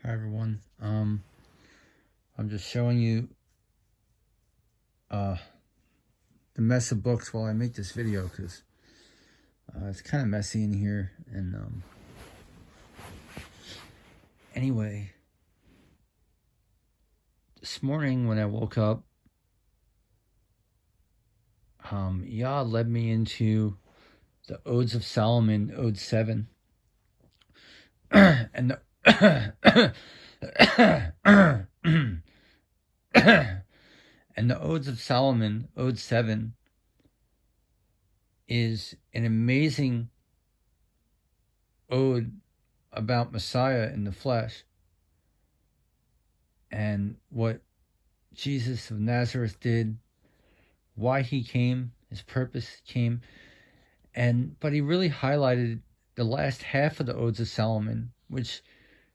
Hi everyone. I'm just showing you the mess of books while I make this video because it's kind of messy in here. And anyway, this morning when I woke up, Yah led me into the Odes of Solomon, Ode 7, and the and the Odes of Solomon, Ode 7, is an amazing ode about Messiah in the flesh and what Jesus of Nazareth did, why he came, his purpose came, but he really highlighted the last half of the Odes of Solomon, which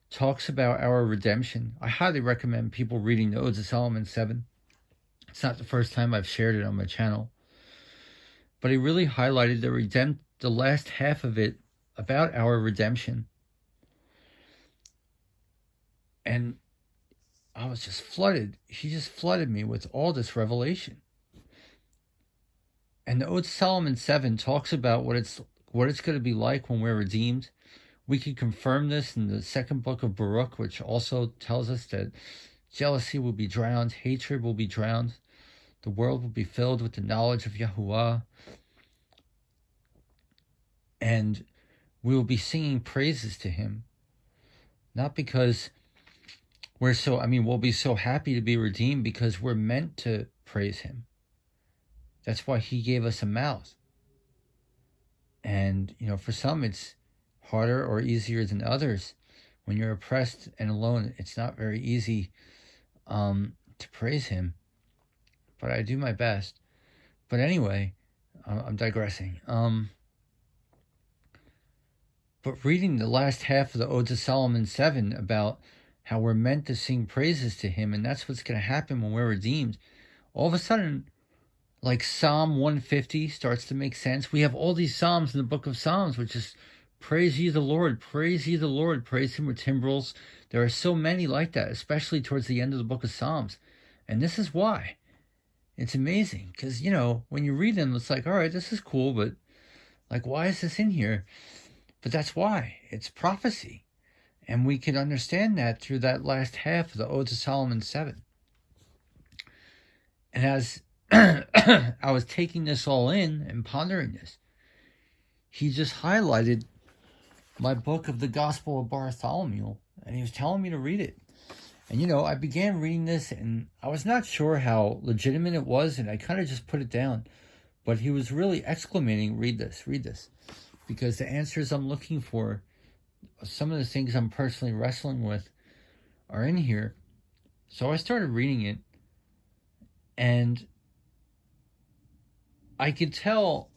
talks about our redemption. I highly recommend people reading the Odes of Solomon 7. It's not the first time I've shared it on my channel, but he really highlighted the last half of it about our redemption. And I was just flooded. He just flooded me with all this revelation. And the Ode of Solomon 7 talks about what it's going to be like when we're redeemed. We can confirm this in the second book of Baruch, which also tells us that jealousy will be drowned, hatred will be drowned, the world will be filled with the knowledge of Yahuwah, and we will be singing praises to him. Not because we'll be so happy to be redeemed because we're meant to praise him. That's why he gave us a mouth. And, for some it's harder or easier than others. When you're oppressed and alone, it's not very easy to praise him. But I do my best. But anyway, I'm digressing. But reading the last half of the Odes of Solomon 7 about how we're meant to sing praises to him, and that's what's going to happen when we're redeemed, all of a sudden, like Psalm 150 starts to make sense. We have all these psalms in the book of Psalms, which is praise ye the Lord, praise ye the Lord, praise him with timbrels. There are so many like that, especially towards the end of the book of Psalms. And this is why. It's amazing, because, when you read them, it's like, all right, this is cool, but, like, why is this in here? But that's why. It's prophecy. And we can understand that through that last half of the Ode to Solomon 7. And as I was taking this all in and pondering this, he just highlighted my book of the Gospel of Bartholomew, and he was telling me to read it. And, I began reading this, and I was not sure how legitimate it was, and I kind of just put it down. But he was really exclamating, read this, because the answers I'm looking for, some of the things I'm personally wrestling with, are in here. So I started reading it, and I could tell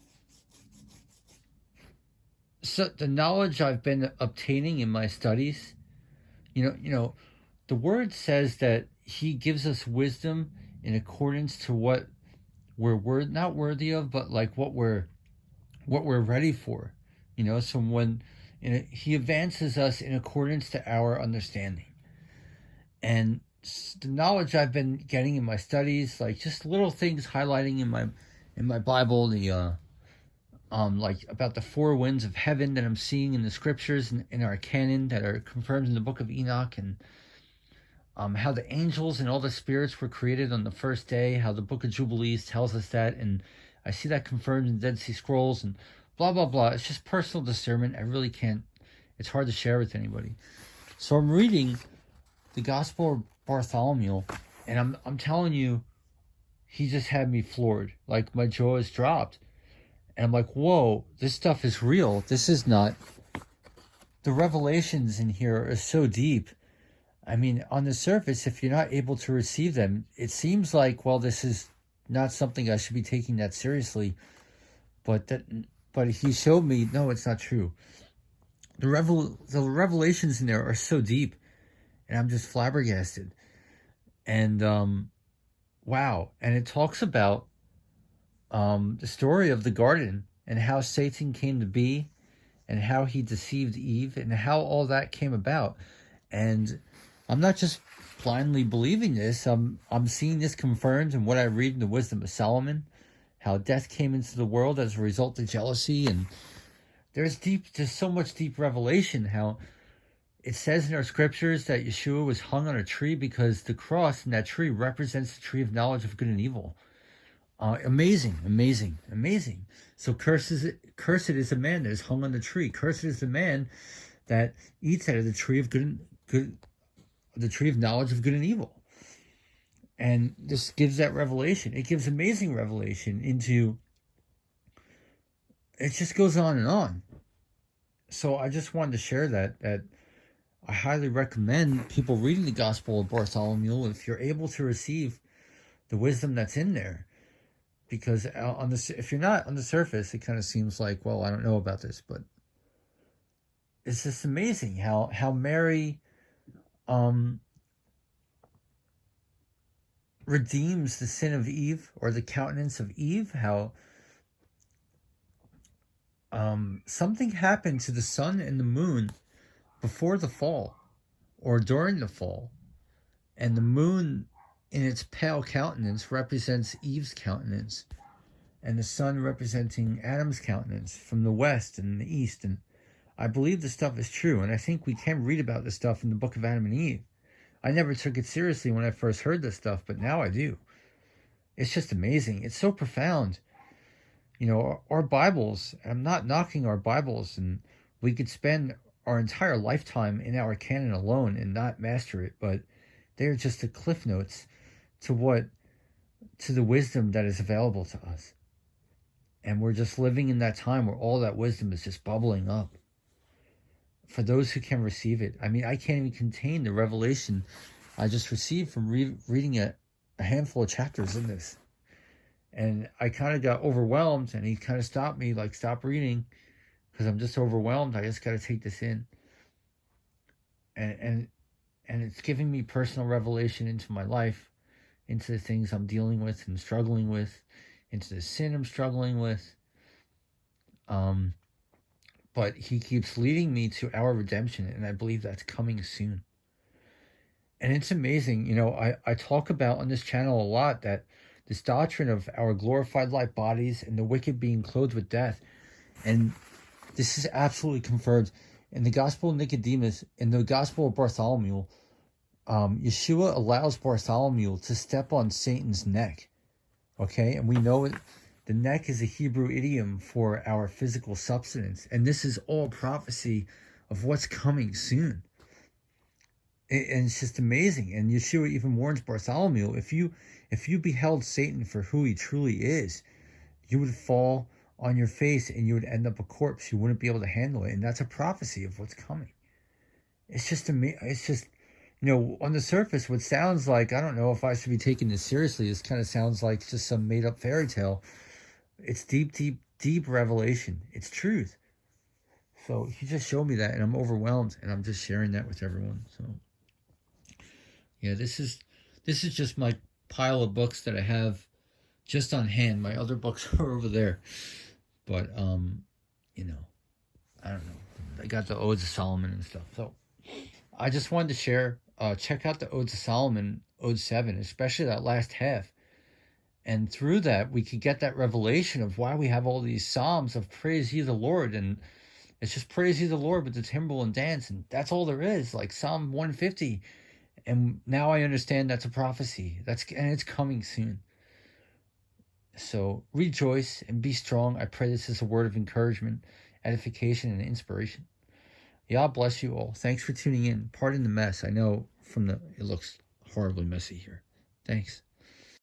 the knowledge I've been obtaining in my studies. The word says that he gives us wisdom in accordance to what we're not worthy of, but like what we're ready for. So when he advances us in accordance to our understanding. And the knowledge I've been getting in my studies, like just little things highlighting in my Bible, the like about the four winds of heaven that I'm seeing in the scriptures in our canon that are confirmed in the book of Enoch, and how the angels and all the spirits were created on the first day, how the book of Jubilees tells us that, and I see that confirmed in Dead Sea Scrolls, and blah, blah, blah. It's just personal discernment. I really can't, it's hard to share with anybody. So I'm reading the Gospel of Bartholomew, and I'm telling you, he just had me floored. Like, my jaw is dropped. And I'm like, whoa, this stuff is real. This is not, the revelations in here are so deep. I mean, on the surface, if you're not able to receive them, it seems like, well, this is not something I should be taking that seriously. But he showed me, no, it's not true. The revelations in there are so deep, and I'm just flabbergasted. And wow. And it talks about the story of the garden and how Satan came to be and how he deceived Eve and how all that came about. And I'm not just blindly believing this. I'm seeing this confirmed in what I read in the Wisdom of Solomon, how death came into the world as a result of jealousy, and there's so much deep revelation. How it says in our scriptures that Yeshua was hung on a tree because the cross and that tree represents the tree of knowledge of good and evil. Amazing, amazing, amazing. So cursed is the man that is hung on the tree. Cursed is the man that eats out of the tree of the tree of knowledge of good and evil. And this gives that revelation. It gives amazing revelation into. It just goes on and on. So I just wanted to share that I highly recommend people reading the Gospel of Bartholomew if you're able to receive the wisdom that's in there. Because if you're not on the surface, it kind of seems like, well, I don't know about this, but it's just amazing how Mary redeems the sin of Eve, or the countenance of Eve. How something happened to the sun and the moon before the fall or during the fall, and the moon in its pale countenance represents Eve's countenance, and the sun representing Adam's countenance from the west and the east. And I believe this stuff is true, and I think we can read about this stuff in the book of Adam and Eve. I never took it seriously when I first heard this stuff, but now I do. It's just amazing. It's so profound. You know, our Bibles, I'm not knocking our Bibles, and we could spend our entire lifetime in our canon alone and not master it, but they're just the cliff notes to the wisdom that is available to us. And we're just living in that time where all that wisdom is just bubbling up for those who can receive it. I mean, I can't even contain the revelation I just received from reading a handful of chapters in this. And I kind of got overwhelmed, and he kind of stopped me, like, stop reading, because I'm just overwhelmed. I just got to take this in. And it's giving me personal revelation into my life, into the things I'm dealing with and struggling with, into the sin I'm struggling with. But he keeps leading me to our redemption, and I believe that's coming soon. And it's amazing. You know, I talk about on this channel a lot that this doctrine of our glorified light bodies and the wicked being clothed with death. And this is absolutely confirmed in the Gospel of Nicodemus, in the Gospel of Bartholomew. Yeshua allows Bartholomew to step on Satan's neck. Okay, and we know it. The neck is a Hebrew idiom for our physical substance, and this is all prophecy of what's coming soon. And it's just amazing. And Yeshua even warns Bartholomew, if you beheld Satan for who he truly is, you would fall on your face and you would end up a corpse. You wouldn't be able to handle it. And that's a prophecy of what's coming. It's just amazing. It's just, you know, on the surface, what sounds like, I don't know if I should be taking this seriously. This kind of sounds like just some made up fairy tale. It's deep, deep, deep revelation. It's truth. So he just showed me that, and I'm overwhelmed, and I'm just sharing that with everyone. So yeah, this is just my pile of books that I have just on hand. My other books are over there. But you know, I don't know. I got the Odes of Solomon and stuff. So I just wanted to share. Check out the Odes of Solomon, Ode 7, especially that last half. And through that, we could get that revelation of why we have all these psalms of praise ye the Lord. And it's just praise ye the Lord with the timbrel and dance. And that's all there is, like Psalm 150. And now I understand that's a prophecy. And it's coming soon. So rejoice and be strong. I pray this is a word of encouragement, edification, and inspiration. God bless you all. Thanks for tuning in. Pardon the mess. I know it looks horribly messy here. Thanks.